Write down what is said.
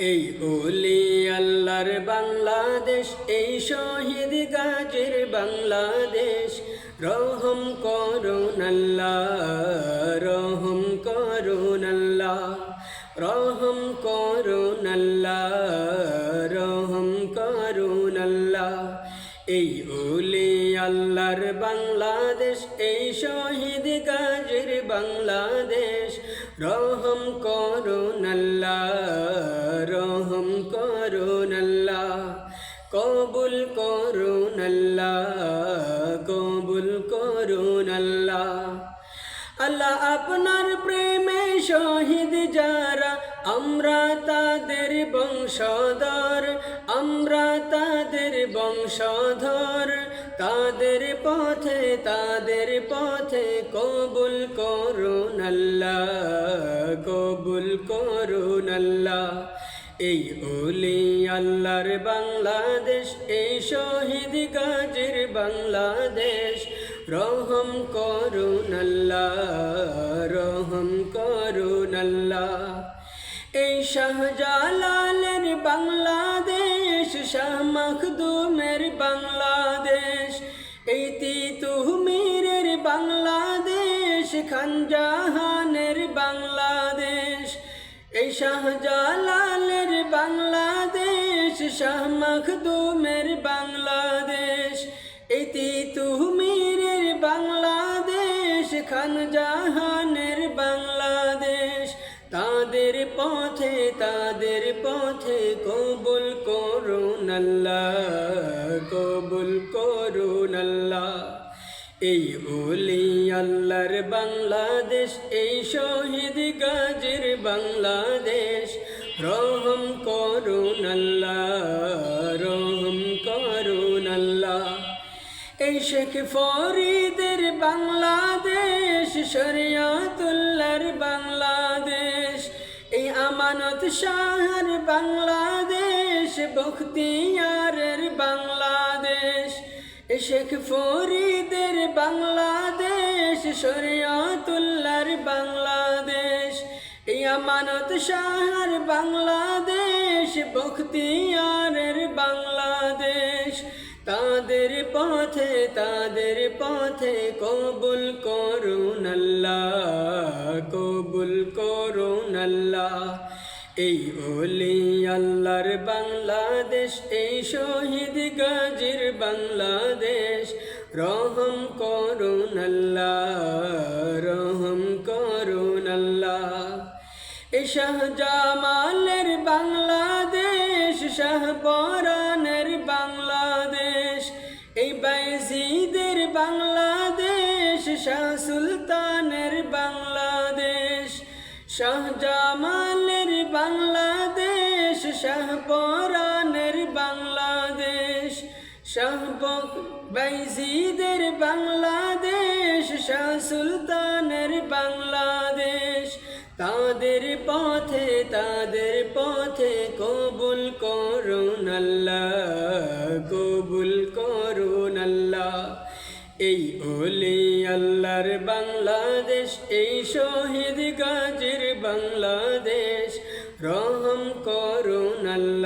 এই ওলি আল্লাহর বাংলাদেশ, এই শহীদ গাজীর বাংলাদেশ। রহম করুন আল্লাহ, রহম করুন আল্লাহ, রহম করুন আল্লাহ, রহম করুন আল্লাহ। এই ওলি আল্লাহর বাংলাদেশ, এই শহীদ গাজীর বাংলাদেশ। রহম করুন আল্লাহ, রহম করুন আল্লাহ, কবুল করুন আল্লাহ, কবুল করুন আল্লাহ। আল্লাহ আপনার প্রেমে শহীদ যারা, আমরা তাদের বংশধর, আমরা তাদের বংশধর। তাদের পথে কবুল করুন আল্লাহ, কবুল করুন আল্লাহ। এই ওলি আল্লাহর বাংলাদেশ, এই শহীদ গাজীর বাংলাদেশ। রহম করুন আল্লাহ, রহম করুন আল্লাহ। এই শাহজালালের বাংলাদেশ, শাহ মখদুমের বাংলাদেশ। এই তিতুমিরের বাংলাদেশ, খান জাহানের বাংলাদেশ। এই শাহজালালের বাংলাদেশ, শাহ মখদুমের বাংলাদেশ। এই তিতুমিরের বাংলাদেশ, খান জাহানের বাংলাদেশ। তাদের পথে কবুল করুন আল্লাহ, কবুল করুন আল্লাহ। এই ওলি আল্লাহর বাংলাদেশ, এই শহীদ গাজীর বাংলাদেশ। রহম করুন আল্লাহ, রহম করুন আল্লাহ। এই শেখ ফরিদের বাংলাদেশ, শরিয়তুল্লাহর বাংলাদেশ। এই আমানত শাহর বাংলাদেশ, বখতিয়ারের বাংলাদেশ। এই শেখ ফরিদের বাংলাদেশ, শরিয়তুল্লাহর বাংলাদেশ। এই আমানত শাহর বাংলাদেশ, বখতিয়ারের বাংলাদেশ। তাদের পথে কবুল করুন আল্লাহ, কবুল করুন আল্লাহ। এই ওলি আল্লাহর বাংলাদেশ, এই শহীদ গাজীর বাংলাদেশ। রহম করুন আল্লাহ, রহম করুন আল্লাহ। এই শাহজামালের বাংলাদেশ, শাহ পরানের বাংলাদেশ। এই বাইজিদের বাংলাদেশ, শাহ সুলতানের বাংলাদেশ। শাহজামালের বাংলাদেশ, শাহ পরানের বাংলাদেশ। শাহ বাইজিদের বাংলাদেশ, শাহ সুলতানের বাংলাদেশ। তাদের পথে কবুল করুন আল্লাহ, কবুল করুন আল্লাহ। এই ওলি আল্লাহর বাংলাদেশ, এই শহীদ গাজীর বাংলাদেশ। রহম করুন আল্লাহ।